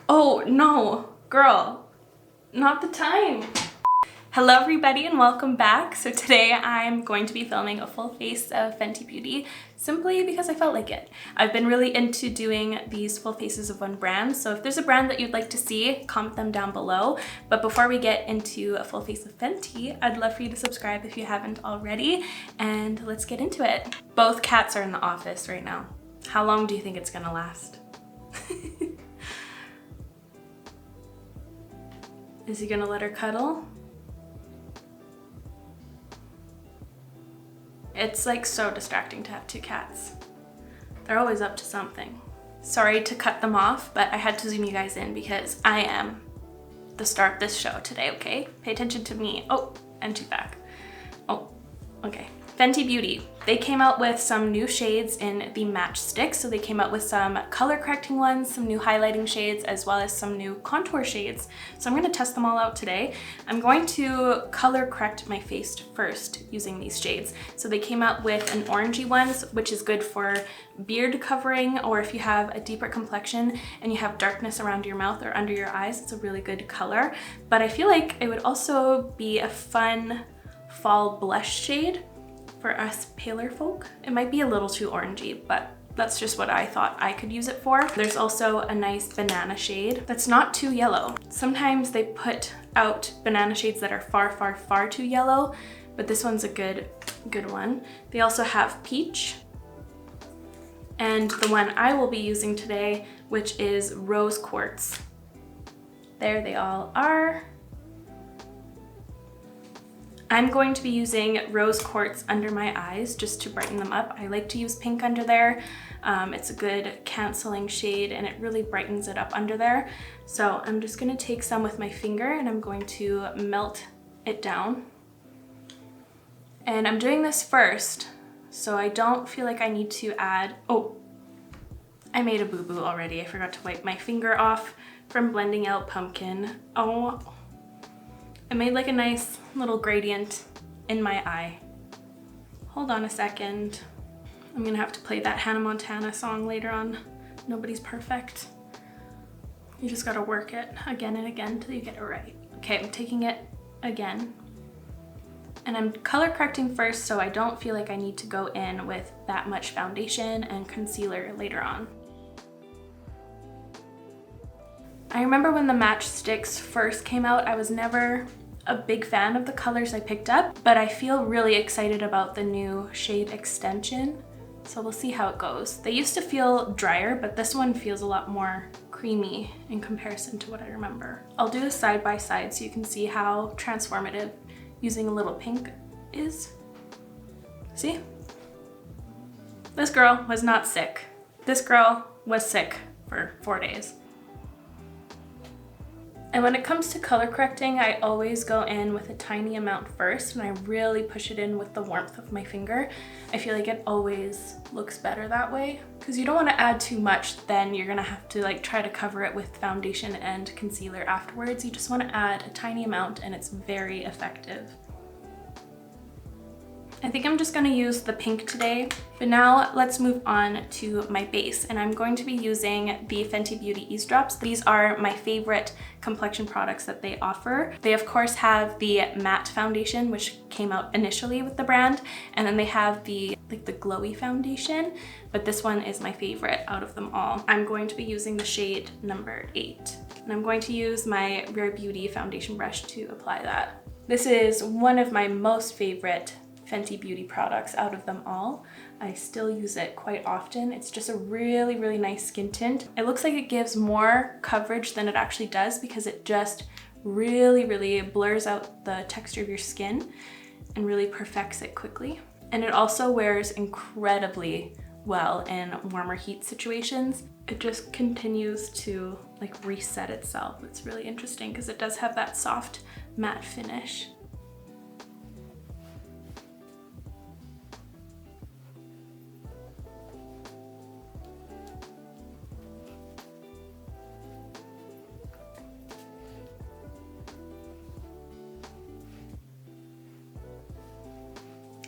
Oh no, girl, not the time. Hello everybody and welcome back. So today I'm going to be filming a full face of Fenty Beauty simply because I felt like it. I've been really into doing these full faces of one brand, so if there's a brand that you'd like to see, comment them down below. But before we get into a full face of Fenty, I'd love for you to subscribe if you haven't already, and let's get into it. Both cats are in the office right now. How long do you think it's gonna last? Is he gonna let her cuddle? It's like so distracting to have two cats. They're always up to something. Sorry to cut them off, but I had to zoom you guys in because I am the star of this show today, okay? Pay attention to me. Oh, and two back. Oh, okay. Fenty Beauty. They came out with some new shades in the match sticks. So they came out with some color correcting ones, some new highlighting shades, as well as some new contour shades. So I'm gonna test them all out today. I'm going to color correct my face first using these shades. So they came out with an orangey one, which is good for beard covering, or if you have a deeper complexion and you have darkness around your mouth or under your eyes, it's a really good color. But I feel like it would also be a fun fall blush shade for us paler folk. It might be a little too orangey, but that's just what I thought I could use it for. There's also a nice banana shade that's not too yellow. Sometimes they put out banana shades that are far, far, far too yellow, but this one's a good one. They also have peach, and the one I will be using today, which is rose quartz. There they all are. I'm going to be using rose quartz under my eyes just to brighten them up. I like to use pink under there. It's a good canceling shade and it really brightens it up under there. So I'm just gonna take some with my finger and I'm going to melt it down. And I'm doing this first, so I don't feel like I need to add, oh, I made a boo-boo already. I forgot to wipe my finger off from blending out pumpkin. Oh. I made like a nice little gradient in my eye. Hold on a second. I'm gonna have to play that Hannah Montana song later on. Nobody's perfect. You just gotta work it again and again till you get it right. Okay, I'm taking it again. And I'm color correcting first so I don't feel like I need to go in with that much foundation and concealer later on. I remember when the match sticks first came out, I was never a big fan of the colors I picked up, but I feel really excited about the new shade extension. So we'll see how it goes. They used to feel drier, but this one feels a lot more creamy in comparison to what I remember. I'll do this side by side so you can see how transformative using a little pink is. See? This girl was not sick. This girl was sick for 4 days. And when it comes to color correcting, I always go in with a tiny amount first and I really push it in with the warmth of my finger. I feel like it always looks better that way because you don't want to add too much, then you're gonna have to like try to cover it with foundation and concealer afterwards. You just want to add a tiny amount and it's very effective. I think I'm just gonna use the pink today, but now let's move on to my base. And I'm going to be using the Fenty Beauty Ease Drops. These are my favorite complexion products that they offer. They of course have the matte foundation, which came out initially with the brand, and then they have the glowy foundation, but this one is my favorite out of them all. I'm going to be using the shade number 8, and I'm going to use my Rare Beauty foundation brush to apply that. This is one of my most favorite Fenty Beauty products out of them all. I still use it quite often. It's just a really, really nice skin tint. It looks like it gives more coverage than it actually does because it just really, really blurs out the texture of your skin and really perfects it quickly. And it also wears incredibly well in warmer heat situations. It just continues to like reset itself. It's really interesting because it does have that soft matte finish.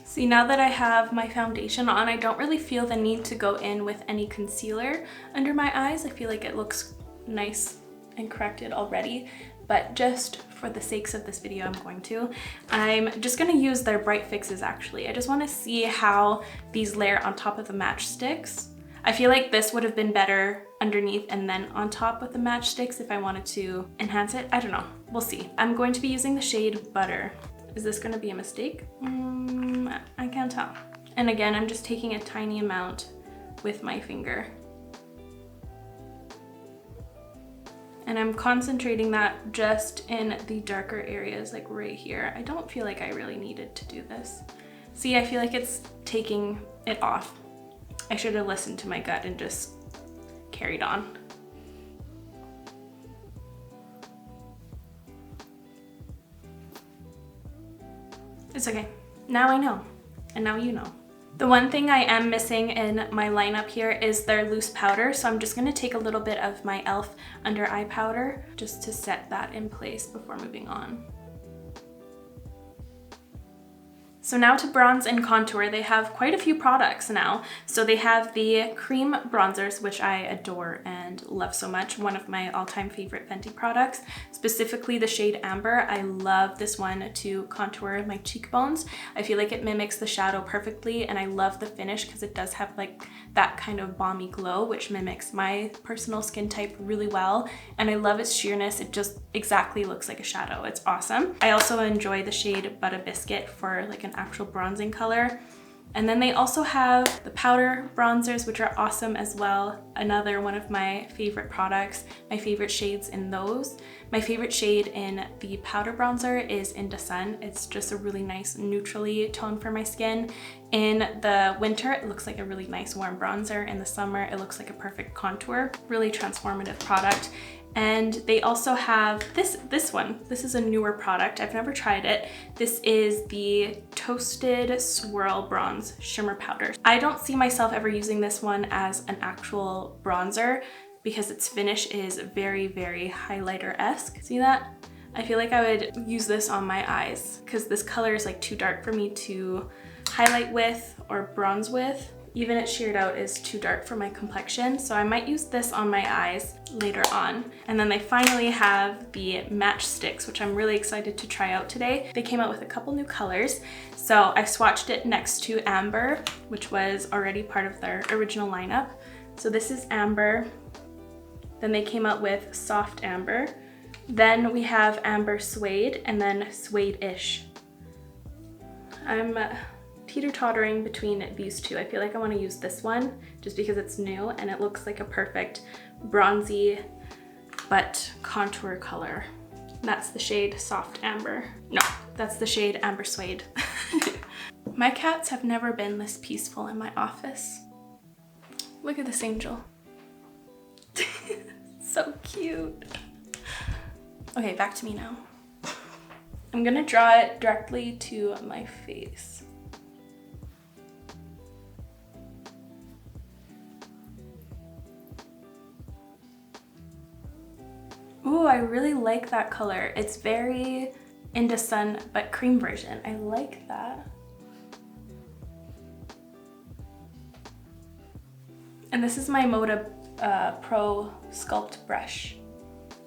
See, now that I have my foundation on, I don't really feel the need to go in with any concealer under my eyes. I feel like it looks nice and corrected already, but just for the sakes of this video, I'm just gonna use their Bright Fixes actually. I just wanna see how these layer on top of the matchsticks. I feel like this would have been better underneath and then on top with the matchsticks if I wanted to enhance it. I don't know, we'll see. I'm going to be using the shade Butter. Is this gonna be a mistake? I can't tell. And again, I'm just taking a tiny amount with my finger. And I'm concentrating that just in the darker areas, like right here. I don't feel like I really needed to do this. See, I feel like it's taking it off. I should have listened to my gut and just carried on. It's okay. Now I know, and now you know. The one thing I am missing in my lineup here is their loose powder, so I'm just gonna take a little bit of my e.l.f. under eye powder just to set that in place before moving on. So now to bronze and contour. They have quite a few products now. So they have the cream bronzers, which I adore and love so much. One of my all-time favorite Fenty products, specifically the shade Amber. I love this one to contour my cheekbones. I feel like it mimics the shadow perfectly, and I love the finish because it does have like that kind of balmy glow, which mimics my personal skin type really well. And I love its sheerness. It just exactly looks like a shadow. It's awesome. I also enjoy the shade Butter Biscuit for like an actual bronzing color. And then they also have the powder bronzers, which are awesome as well. Another one of my favorite products, my favorite shades in those. My favorite shade in the powder bronzer is In the Sun. It's just a really nice neutrally tone for my skin. In the winter, it looks like a really nice warm bronzer. In the summer, it looks like a perfect contour. Really transformative product. And they also have this one. This is a newer product. I've never tried it. This is the Toasted Swirl Bronze Shimmer Powder. I don't see myself ever using this one as an actual bronzer because its finish is very, very highlighter-esque. See that? I feel like I would use this on my eyes because this color is like too dark for me to highlight with or bronze with. Even it sheared out is too dark for my complexion, so I might use this on my eyes later on. And then they finally have the Match Sticks, which I'm really excited to try out today. They came out with a couple new colors. So I swatched it next to Amber, which was already part of their original lineup. So this is Amber. Then they came out with Soft Amber. Then we have Amber Suede, and then Suede-ish. I'm teeter-tottering between these two. I feel like I want to use this one just because it's new and it looks like a perfect bronzy but contour color. That's the shade Soft Amber. No, that's the shade Amber Suede. My cats have never been this peaceful in my office. Look at this angel. So cute. Okay, back to me now. I'm gonna draw it directly to my face. Ooh, I really like that color. It's very In the Sun, but cream version. I like that. And this is my Moda Pro Sculpt brush.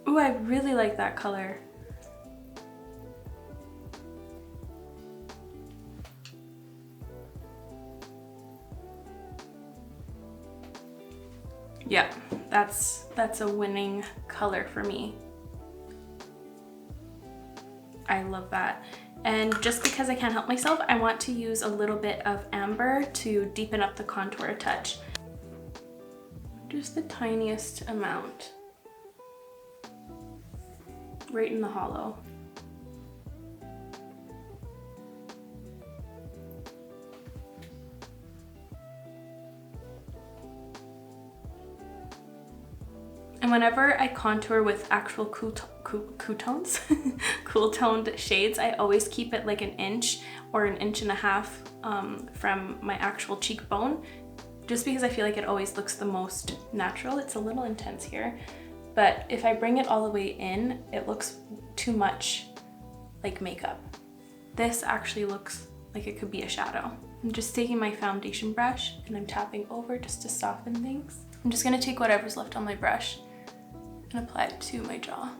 Ooh, I really like that color. Yeah, that's a winning color for me. I love that. And just because I can't help myself, I want to use a little bit of Amber to deepen up the contour a touch. Just the tiniest amount. Right in the hollow. And whenever I contour with actual cool tones, cool toned shades, I always keep it like an inch or an inch and a half from my actual cheekbone, just because I feel like it always looks the most natural. It's a little intense here, but if I bring it all the way in, it looks too much like makeup. This actually looks like it could be a shadow. I'm just taking my foundation brush and I'm tapping over just to soften things. I'm just gonna take whatever's left on my brush and apply it to my jaw.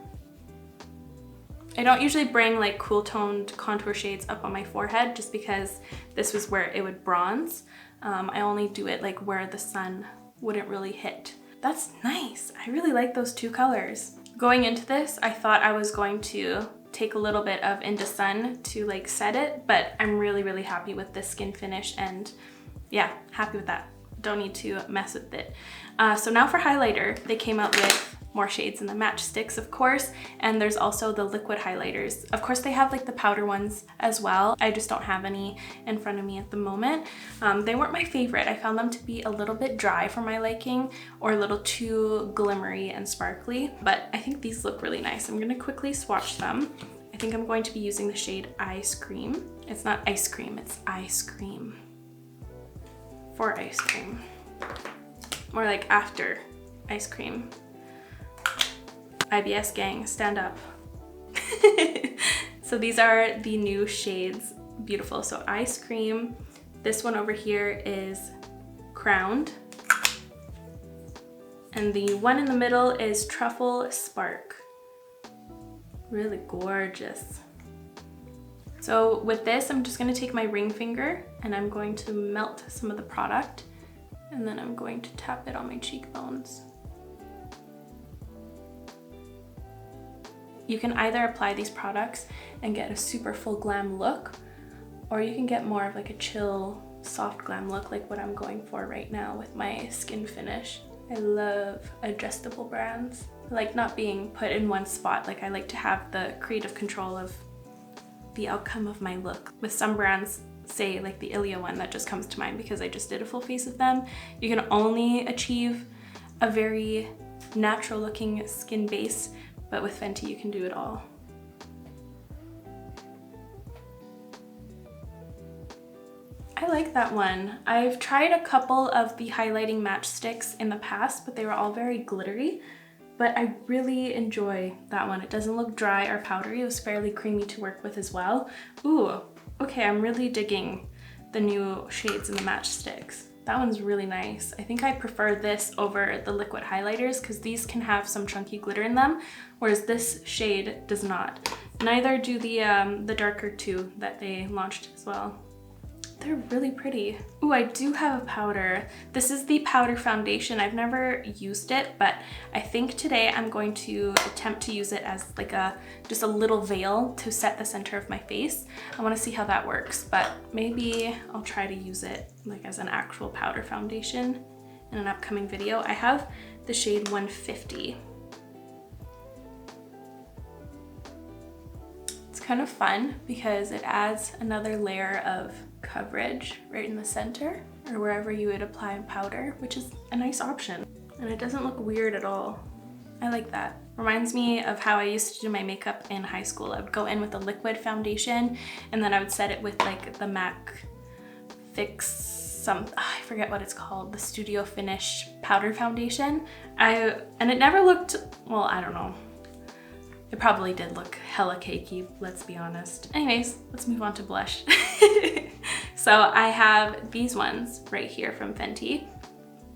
I don't usually bring like cool toned contour shades up on my forehead just because this was where it would bronze. I only do it like where the sun wouldn't really hit. That's nice. I really like those two colors. Going into this, I thought I was going to take a little bit of Into Sun to like set it, but I'm really, really happy with this skin finish, and yeah, happy with that. Don't need to mess with it. So now for highlighter, they came out with more shades in the match sticks, of course, and there's also the liquid highlighters. Of course, they have like the powder ones as well. I just don't have any in front of me at the moment. They weren't my favorite. I found them to be a little bit dry for my liking, or a little too glimmery and sparkly, but I think these look really nice. I'm gonna quickly swatch them. I think I'm going to be using the shade Ice Cream. It's not ice cream, it's Ice Cream. For ice cream. More like after ice cream. IBS gang, stand up. So these are the new shades. Beautiful. So Ice Cream. This one over here is Crowned. And the one in the middle is Truffle Spark. Really gorgeous. So with this, I'm just gonna take my ring finger and I'm going to melt some of the product, and then I'm going to tap it on my cheekbones. You can either apply these products and get a super full glam look, or you can get more of like a chill, soft glam look like what I'm going for right now with my skin finish. I love adjustable brands. I like not being put in one spot. Like I like to have the creative control of the outcome of my look. With some brands, say like the Ilia one that just comes to mind because I just did a full face of them, you can only achieve a very natural looking skin base, but with Fenty you can do it all. I like that one. I've tried a couple of the highlighting match sticks in the past, but they were all very glittery. But I really enjoy that one. It doesn't look dry or powdery. It was fairly creamy to work with as well. Ooh, okay, I'm really digging the new shades in the match sticks. That one's really nice. I think I prefer this over the liquid highlighters because these can have some chunky glitter in them, whereas this shade does not. Neither do the darker two that they launched as well. They're really pretty. Ooh, I do have a powder. This is the powder foundation. I've never used it, but I think today I'm going to attempt to use it as like just a little veil to set the center of my face. I want to see how that works, but maybe I'll try to use it like as an actual powder foundation in an upcoming video. I have the shade 150. It's kind of fun because it adds another layer of coverage right in the center or wherever you would apply powder, which is a nice option. And it doesn't look weird at all. I like that. Reminds me of how I used to do my makeup in high school. I would go in with a liquid foundation and then I would set it with like the MAC Fix I forget what it's called, the Studio Finish powder foundation. And it never looked, well, I don't know. It probably did look hella cakey, let's be honest. Anyways, let's move on to blush. So I have these ones right here from Fenty.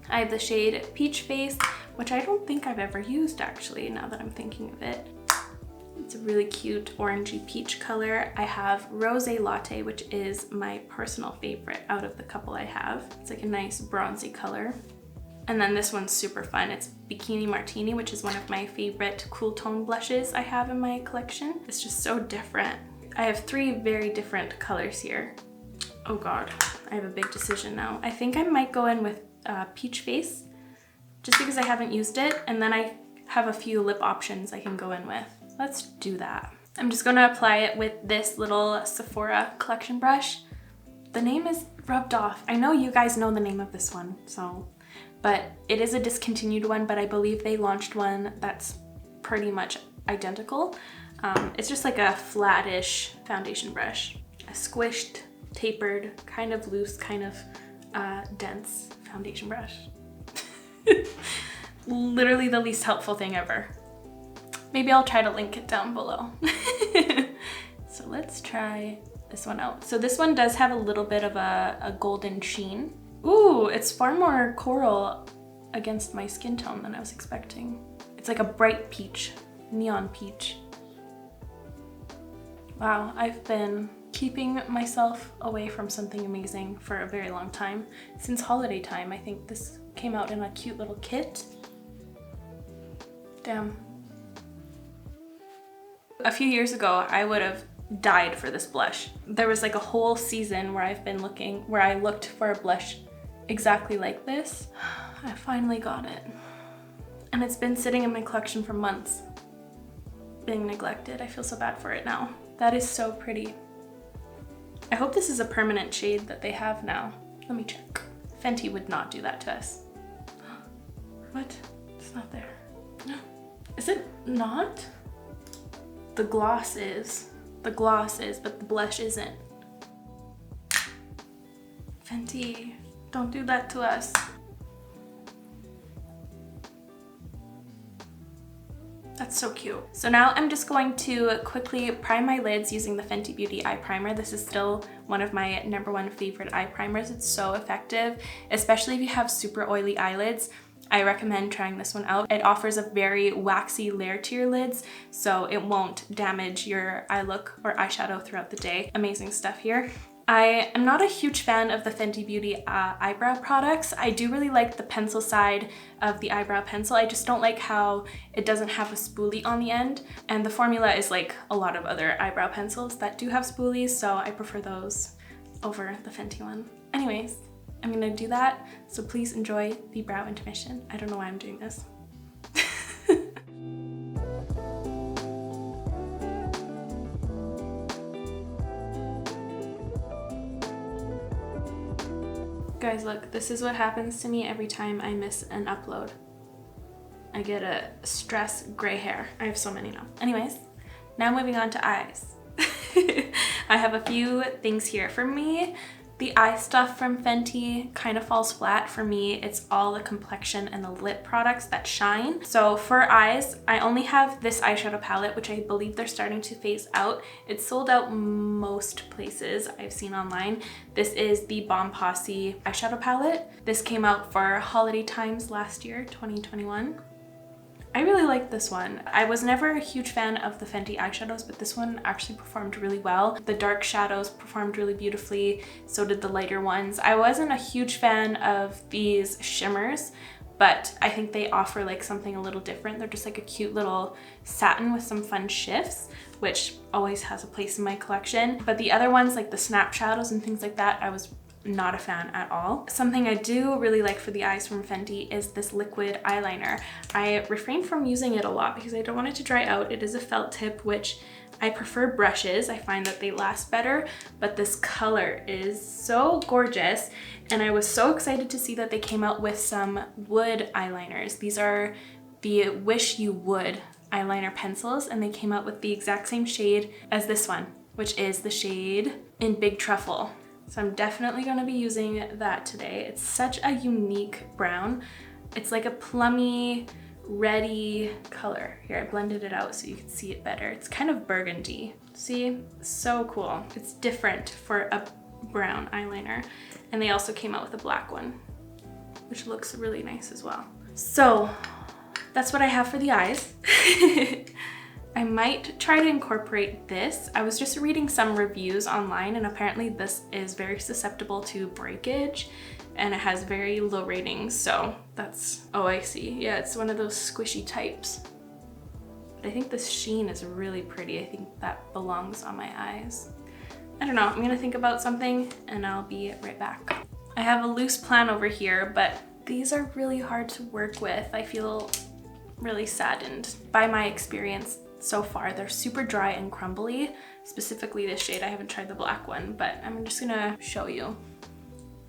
I have the shade Peach Face, which I don't think I've ever used actually, now that I'm thinking of it. It's a really cute orangey peach color. I have Rosé Latte, which is my personal favorite out of the couple I have. It's like a nice bronzy color. And then this one's super fun. It's Bikini Martini, which is one of my favorite cool tone blushes I have in my collection. It's just so different. I have three very different colors here. Oh God, I have a big decision now. I think I might go in with Peach Face, just because I haven't used it, and then I have a few lip options I can go in with. Let's do that. I'm just gonna apply it with this little Sephora collection brush. The name is rubbed off. I know you guys know the name of this one, but it is a discontinued one, but I believe they launched one that's pretty much identical. It's just like a flattish foundation brush. A squished, tapered, kind of loose, kind of dense foundation brush. Literally the least helpful thing ever. Maybe I'll try to link it down below. So let's try this one out. So this one does have a little bit of a golden sheen. Ooh, it's far more coral against my skin tone than I was expecting. It's like a bright peach, neon peach. Wow, I've been keeping myself away from something amazing for a very long time. Since holiday time, I think this came out in a cute little kit. Damn. A few years ago, I would have died for this blush. There was like a whole season where I've been looking, where I looked for a blush exactly like this. I finally got it. And it's been sitting in my collection for months, being neglected. I feel so bad for it now. That is so pretty. I hope this is a permanent shade that they have now. Let me check. Fenty would not do that to us. What? It's not there. Is it not? The gloss is. The gloss is, but the blush isn't. Fenty, don't do that to us. That's so cute. So now I'm just going to quickly prime my lids using the Fenty Beauty eye primer. This is still one of my #1 favorite eye primers. It's so effective, especially if you have super oily eyelids. I recommend trying this one out. It offers a very waxy layer to your lids, so it won't damage your eye look or eyeshadow throughout the day. Amazing stuff here. I am not a huge fan of the Fenty Beauty eyebrow products. I do really like the pencil side of the eyebrow pencil. I just don't like how it doesn't have a spoolie on the end. And the formula is like a lot of other eyebrow pencils that do have spoolies, so I prefer those over the Fenty one. Anyways, I'm gonna do that, so please enjoy the brow intermission. I don't know why I'm doing this. Guys, look, this is what happens to me every time I miss an upload. I get a stress gray hair. I have so many now. Anyways, now moving on to eyes. I have a few things here. For me, the eye stuff from Fenty kind of falls flat. For me, it's all the complexion and the lip products that shine. So for eyes, I only have this eyeshadow palette, which I believe they're starting to phase out. It's sold out most places I've seen online. This is the POSSE eyeshadow palette. This came out for holiday times last year, 2021. I really like this one. I was never a huge fan of the Fenty eyeshadows, but this one actually performed really well. The dark shadows performed really beautifully, so did the lighter ones. I wasn't a huge fan of these shimmers, but I think they offer like something a little different. They're just like a cute little satin with some fun shifts, which always has a place in my collection. But the other ones, like the snap shadows and things like that, I was not a fan at all. Something I do really like for the eyes from Fenty is this liquid eyeliner. I refrain from using it a lot because I don't want it to dry out. It is a felt tip, which I prefer brushes. I find that they last better, but this color is so gorgeous. And I was so excited to see that they came out with some wood eyeliners. These are the Wish You Would eyeliner pencils, and they came out with the exact same shade as this one, which is the shade in Big Truffle. So I'm definitely going to be using that today. It's such a unique brown. It's like a plummy, reddy color. Here, I blended it out so you can see it better. It's kind of burgundy. See? So cool. It's different for a brown eyeliner. And they also came out with a black one, which looks really nice as well. So that's what I have for the eyes. I might try to incorporate this. I was just reading some reviews online, and apparently this is very susceptible to breakage and it has very low ratings. So that's, oh, I see. Yeah, it's one of those squishy types. But I think this sheen is really pretty. I think that belongs on my eyes. I don't know, I'm gonna think about something and I'll be right back. I have a loose plan over here, but these are really hard to work with. I feel really saddened by my experience so far. They're super dry and crumbly, specifically this shade. I haven't tried the black one, but I'm just gonna show you.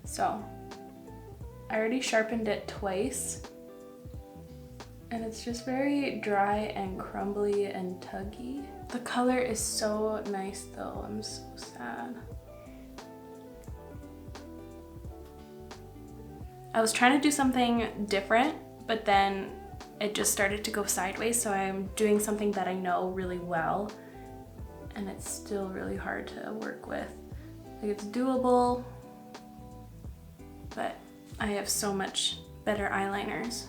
So I already sharpened it twice and it's just very dry and crumbly and tuggy. The color is so nice though. I'm so sad. I was trying to do something different, but then it just started to go sideways, so I'm doing something that I know really well, and it's still really hard to work with. Like, it's doable, but I have so much better eyeliners.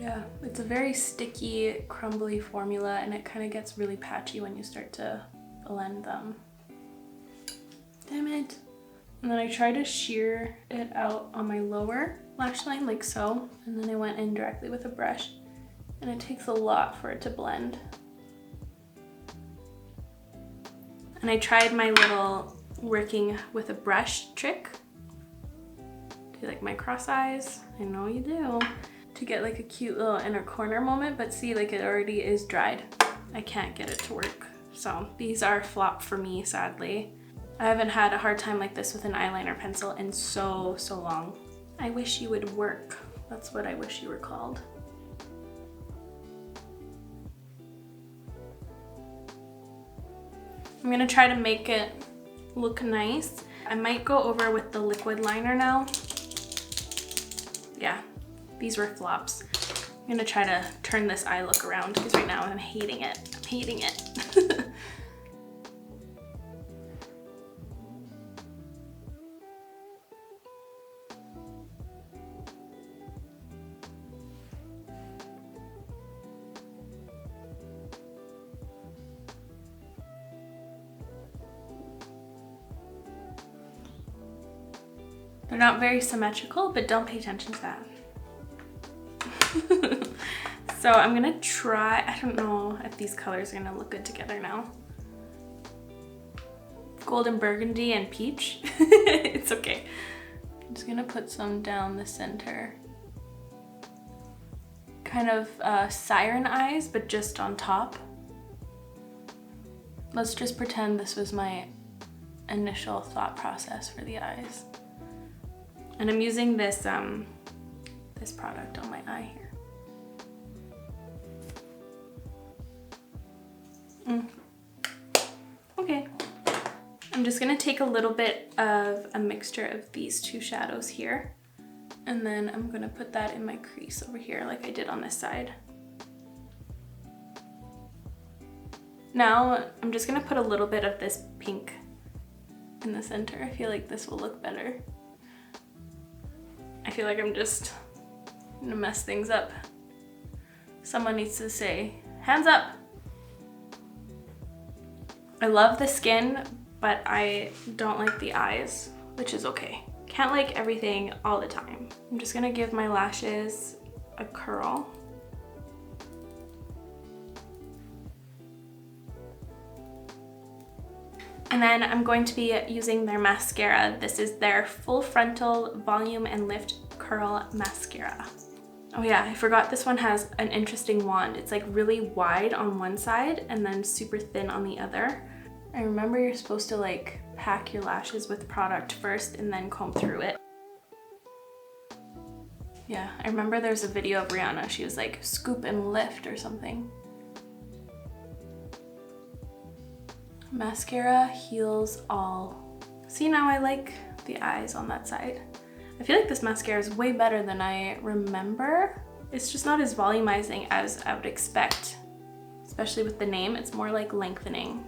Yeah, it's a very sticky, crumbly formula, and it kind of gets really patchy when you start to blend them. Damn it. And then I try to shear it out on my lower lash line like so, and then I went in directly with a brush, and it takes a lot for it to blend. And I tried my little working with a brush trick. Do you like my cross eyes? I know you do. To get like a cute little inner corner moment, but see, like it already is dried. I can't get it to work. So these are a flop for me, sadly. I haven't had a hard time like this with an eyeliner pencil in so long. I wish you would work. That's what I wish you were called. I'm gonna try to make it look nice. I might go over with the liquid liner now. Yeah, these were flops. I'm gonna try to turn this eye look around because right now I'm hating it. I'm hating it. They're not very symmetrical, but don't pay attention to that. So I'm gonna try, I don't know if these colors are gonna look good together now. Golden burgundy and peach. It's okay. I'm just gonna put some down the center. Kind of siren eyes, but just on top. Let's just pretend this was my initial thought process for the eyes. And I'm using this this product on my eye here. Okay. I'm just gonna take a little bit of a mixture of these two shadows here, and then I'm gonna put that in my crease over here like I did on this side. Now I'm just gonna put a little bit of this pink in the center. I feel like this will look better. I feel like I'm just gonna mess things up. Someone needs to say, hands up. I love the skin, but I don't like the eyes, which is okay. Can't like everything all the time. I'm just gonna give my lashes a curl. And then I'm going to be using their mascara. This is their Full Frontal Volume and Lift Curl Mascara. Oh yeah, I forgot this one has an interesting wand. It's like really wide on one side and then super thin on the other. I remember you're supposed to like pack your lashes with product first and then comb through it. Yeah, I remember there's a video of Rihanna. She was like scoop and lift or something. Mascara heals all. See, now I like the eyes on that side. I feel like this mascara is way better than I remember. It's just not as volumizing as I would expect, especially with the name. It's more like lengthening.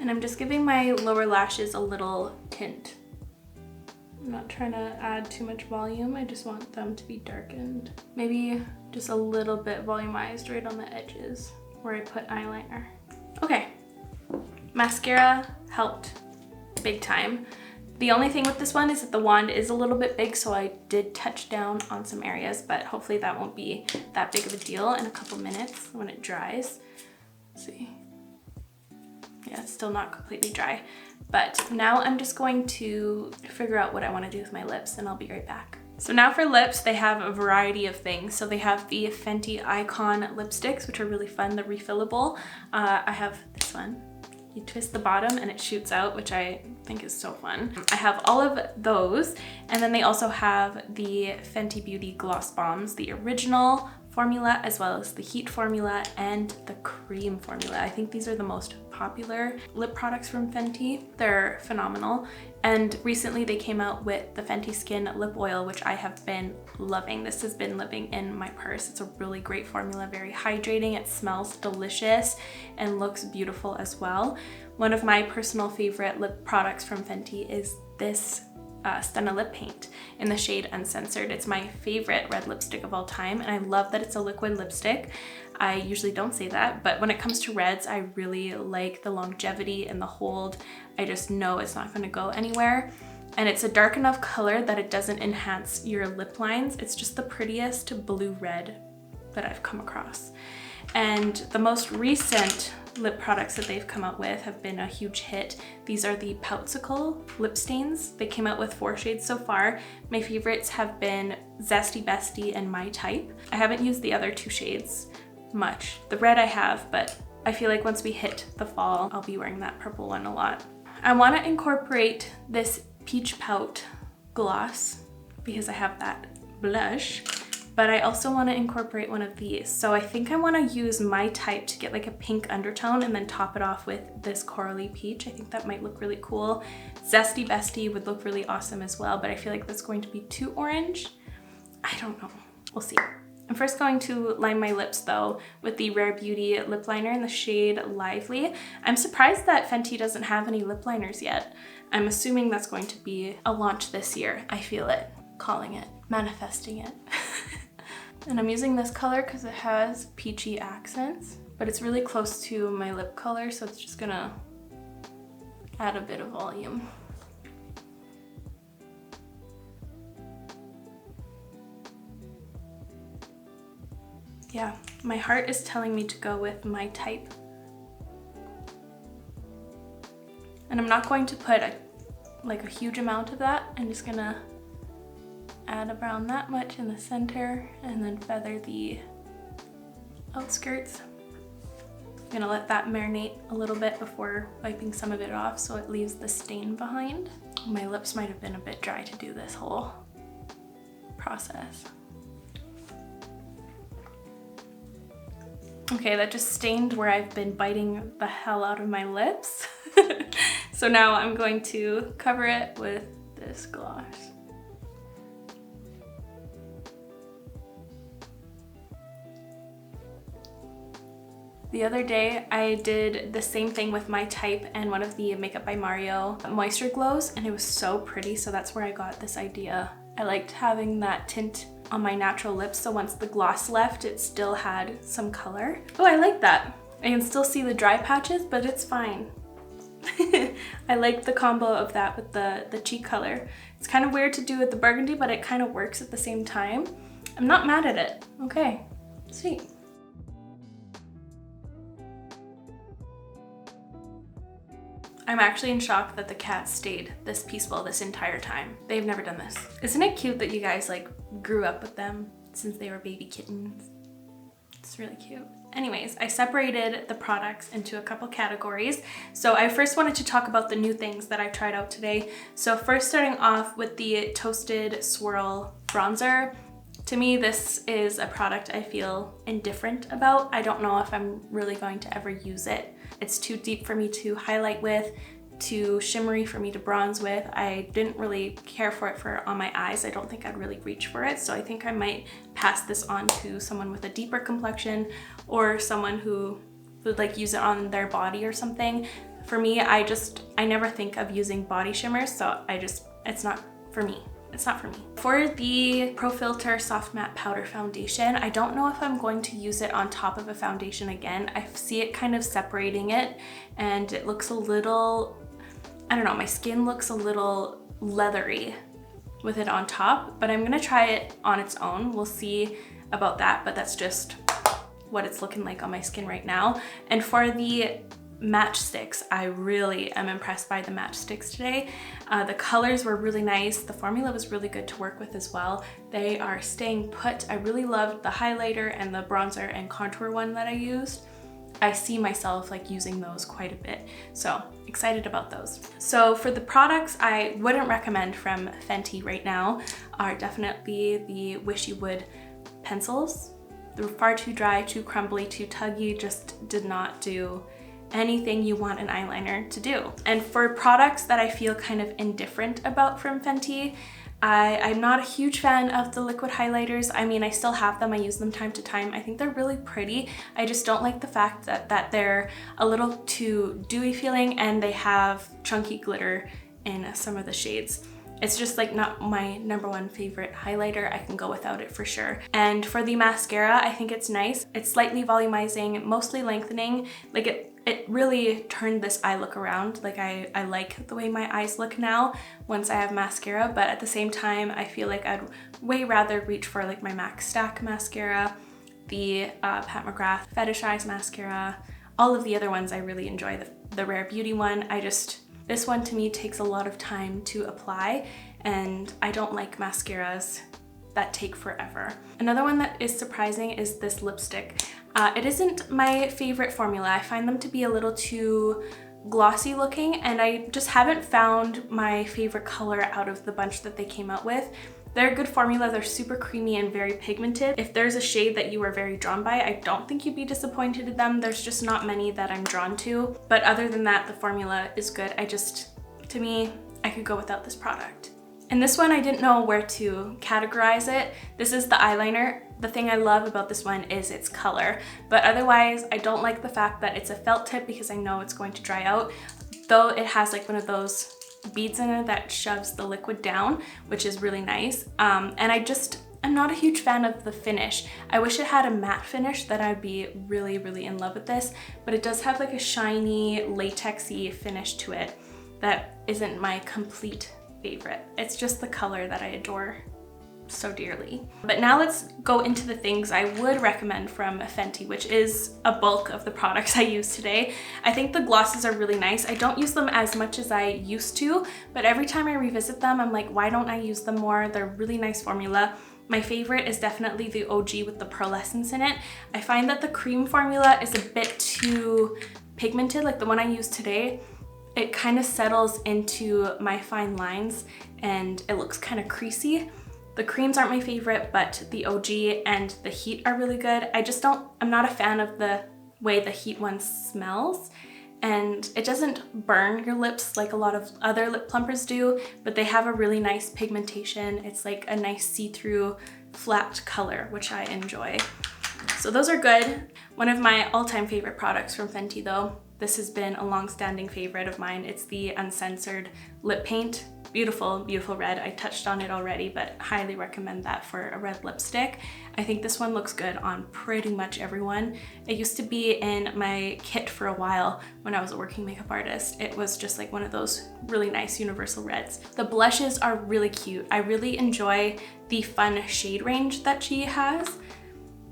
And I'm just giving my lower lashes a little tint. I'm not trying to add too much volume. I just want them to be darkened. Maybe just a little bit volumized right on the edges where I put eyeliner. Okay, mascara helped big time. The only thing with this one is that the wand is a little bit big, so I did touch down on some areas, but hopefully that won't be that big of a deal in a couple minutes when it dries. Let's see. Yeah, it's still not completely dry. But now I'm just going to figure out what I want to do with my lips, and I'll be right back. So now for lips, they have a variety of things. So they have the Fenty Icon lipsticks, which are really fun. They're refillable. I have this one. You twist the bottom and it shoots out, which I think is so fun. I have all of those. And then they also have the Fenty Beauty Gloss Bombs, the original formula, as well as the heat formula and the cream formula. I think these are the most popular lip products from Fenty. They're phenomenal. And recently they came out with the Fenty Skin Lip Oil, which I have been loving. This has been living in my purse. It's a really great formula, very hydrating. It smells delicious and looks beautiful as well. One of my personal favorite lip products from Fenty is this Stunna Lip Paint in the shade Uncensored. It's my favorite red lipstick of all time, and I love that it's a liquid lipstick. I usually don't say that, but when it comes to reds, I really like the longevity and the hold. I just know it's not going to go anywhere. And it's a dark enough color that it doesn't enhance your lip lines. It's just the prettiest blue red that I've come across. And the most recent lip products that they've come out with have been a huge hit. These are the Poutsicle lip stains. They came out with 4 shades so far. My favorites have been Zesty Bestie and My Type. I haven't used the other 2 shades much. The red I have, but I feel like once we hit the fall, I'll be wearing that purple one a lot. I want to incorporate this Peach Pout gloss because I have that blush, but I also want to incorporate one of these. So I think I want to use My Type to get like a pink undertone and then top it off with this corally peach. I think that might look really cool. Zesty Bestie would look really awesome as well, but I feel like that's going to be too orange. I don't know. We'll see. I'm first going to line my lips though with the Rare Beauty lip liner in the shade Lively. I'm surprised that Fenty doesn't have any lip liners yet. I'm assuming that's going to be a launch this year. I feel it, calling it, manifesting it. And I'm using this color because it has peachy accents, but it's really close to my lip color, so it's just gonna add a bit of volume. Yeah, my heart is telling me to go with My Type. And I'm not going to put a huge amount of that. I'm just gonna add around that much in the center and then feather the outskirts. I'm gonna let that marinate a little bit before wiping some of it off so it leaves the stain behind. My lips might have been a bit dry to do this whole process. Okay, that just stained where I've been biting the hell out of my lips. So now I'm going to cover it with this gloss. The other day, I did the same thing with My Type and one of the Makeup by Mario Moisture Glows, and it was so pretty, so that's where I got this idea. I liked having that tint on my natural lips, so once the gloss left, it still had some color. Oh, I like that. I can still see the dry patches, but it's fine. I like the combo of that with the cheek color. It's kind of weird to do with the burgundy, but it kind of works at the same time. I'm not mad at it. Okay, sweet. I'm actually in shock that the cat stayed this peaceful this entire time. They've never done this. Isn't it cute that you guys like grew up with them since they were baby kittens? It's really cute. Anyways, I separated the products into a couple categories. So I first wanted to talk about the new things that I tried out today. So first, starting off with the Toasted Swirl Bronzer. To me, this is a product I feel indifferent about. I don't know if I'm really going to ever use it. It's too deep for me to highlight with, too shimmery for me to bronze with. I didn't really care for it on my eyes. I don't think I'd really reach for it. So I think I might pass this on to someone with a deeper complexion or someone who would like use it on their body or something. For me, I never think of using body shimmers, so it's not for me. It's not for me. For the Pro FILT'R Soft Matte Powder Foundation, I don't know if I'm going to use it on top of a foundation again. I see it kind of separating it and it looks a little, I don't know, my skin looks a little leathery with it on top, but I'm gonna try it on its own. We'll see about that, but that's just what it's looking like on my skin right now. And for the matchsticks, I really am impressed by the matchsticks today. The colors were really nice. The formula was really good to work with as well. They are staying put. I really loved the highlighter and the bronzer and contour one that I used. I see myself like using those quite a bit. So excited about those. So for the products I wouldn't recommend from Fenty right now are definitely the Wish You Would pencils. They were far too dry, too crumbly, too tuggy, just did not do anything you want an eyeliner to do. And for products that I feel kind of indifferent about from Fenty, I'm not a huge fan of the liquid highlighters. I mean, I still have them, I use them time to time. I think they're really pretty. I just don't like the fact that they're a little too dewy feeling and they have chunky glitter in some of the shades. It's just like not my number one favorite highlighter. I can go without it for sure. And for the mascara, I think it's nice. It's slightly volumizing, mostly lengthening. Like it really turned this eye look around. Like I like the way my eyes look now once I have mascara, but at the same time, I feel like I'd way rather reach for like my MAC Stack mascara, the Pat McGrath Fetish Eyes mascara, all of the other ones I really enjoy. The Rare Beauty one, this one to me takes a lot of time to apply, and I don't like mascaras that take forever. Another one that is surprising is this lipstick. It isn't my favorite formula. I find them to be a little too glossy looking, and I just haven't found my favorite color out of the bunch that they came out with. They're a good formula. They're super creamy and very pigmented. If there's a shade that you are very drawn by, I don't think you'd be disappointed in them. There's just not many that I'm drawn to. But other than that, the formula is good. To me, I could go without this product. And this one, I didn't know where to categorize it. This is the eyeliner. The thing I love about this one is its color. But otherwise, I don't like the fact that it's a felt tip because I know it's going to dry out. Though it has like one of those beads in it that shoves the liquid down, which is really nice. And I'm not a huge fan of the finish. I wish it had a matte finish, that I'd be really, really in love with this, but it does have like a shiny, latexy finish to it that isn't my complete favorite. It's just the color that I adore so dearly. But now let's go into the things I would recommend from Fenty, which is a bulk of the products I use today. I think the glosses are really nice. I don't use them as much as I used to, but every time I revisit them, I'm like, why don't I use them more? They're really nice formula. My favorite is definitely the OG with the pearlescence in it. I find that the cream formula is a bit too pigmented, like the one I use today. It kind of settles into my fine lines and it looks kind of creasy. The creams aren't my favorite, but the OG and the Heat are really good. I'm not a fan of the way the Heat one smells, and it doesn't burn your lips like a lot of other lip plumpers do, but they have a really nice pigmentation. It's like a nice see-through flat color, which I enjoy. So those are good. One of my all-time favorite products from Fenty though, this has been a long-standing favorite of mine. It's the Uncensored Lip Paint. Beautiful, beautiful red. I touched on it already, but highly recommend that for a red lipstick. I think this one looks good on pretty much everyone. It used to be in my kit for a while when I was a working makeup artist. It was just like one of those really nice universal reds. The blushes are really cute. I really enjoy the fun shade range that she has.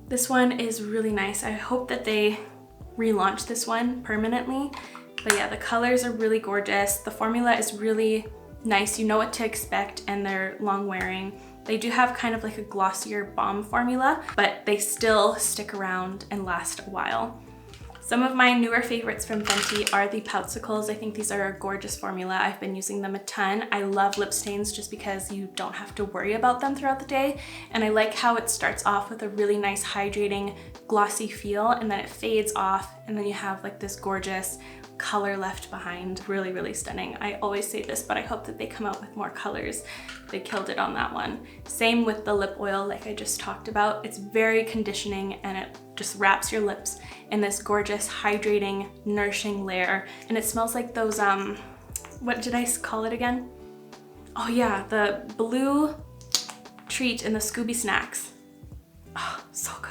This one is really nice. I hope that they relaunch this one permanently. But yeah, the colors are really gorgeous. The formula is really nice. You know what to expect, and they're long wearing. They do have kind of like a glossier balm formula, but they still stick around and last a while. Some of my newer favorites from Fenty are the Poutsicles. I think these are a gorgeous formula. I've been using them a ton. I love lip stains just because you don't have to worry about them throughout the day. And I like how it starts off with a really nice hydrating glossy feel, and then it fades off, and then you have like this gorgeous color left behind. Really, really stunning. I always say this, but I hope that they come out with more colors. They killed it on that one. Same with the lip oil, like I just talked about. It's very conditioning and it just wraps your lips in this gorgeous, hydrating, nourishing layer. And it smells like those, what did I call it again? Oh yeah, the blue treat in the Scooby Snacks. Oh, so good.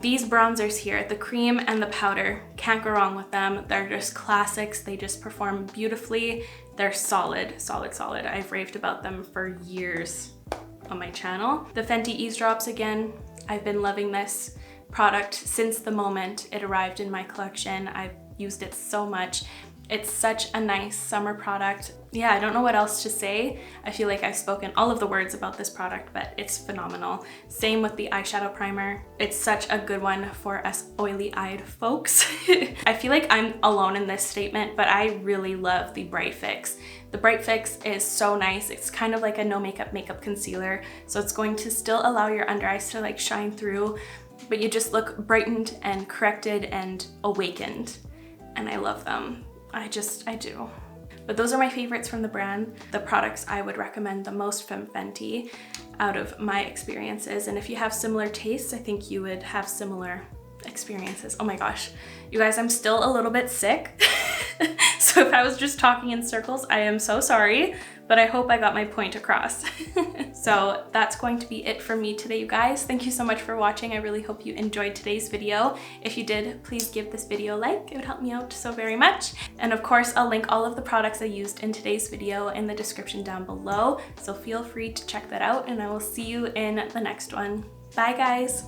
These bronzers here, the cream and the powder, can't go wrong with them. They're just classics. They just perform beautifully. They're solid, solid, solid. I've raved about them for years on my channel. The Fenty Ease Drops again. I've been loving this product since the moment it arrived in my collection. I've used it so much. It's such a nice summer product. Yeah, I don't know what else to say. I feel like I've spoken all of the words about this product, but it's phenomenal. Same with the eyeshadow primer. It's such a good one for us oily-eyed folks. I feel like I'm alone in this statement, but I really love the Bright Fix. The Bright Fix is so nice. It's kind of like a no makeup concealer, so it's going to still allow your under eyes to like shine through, but you just look brightened and corrected and awakened. And I love them. I do. But those are my favorites from the brand, the products I would recommend the most from Fenty out of my experiences. And if you have similar tastes, I think you would have similar experiences. Oh my gosh, you guys, I'm still a little bit sick. So if I was just talking in circles, I am so sorry, but I hope I got my point across. So that's going to be it for me today, you guys. Thank you so much for watching. I really hope you enjoyed today's video. If you did, please give this video a like. It would help me out so very much. And of course, I'll link all of the products I used in today's video in the description down below. So feel free to check that out, and I will see you in the next one. Bye, guys.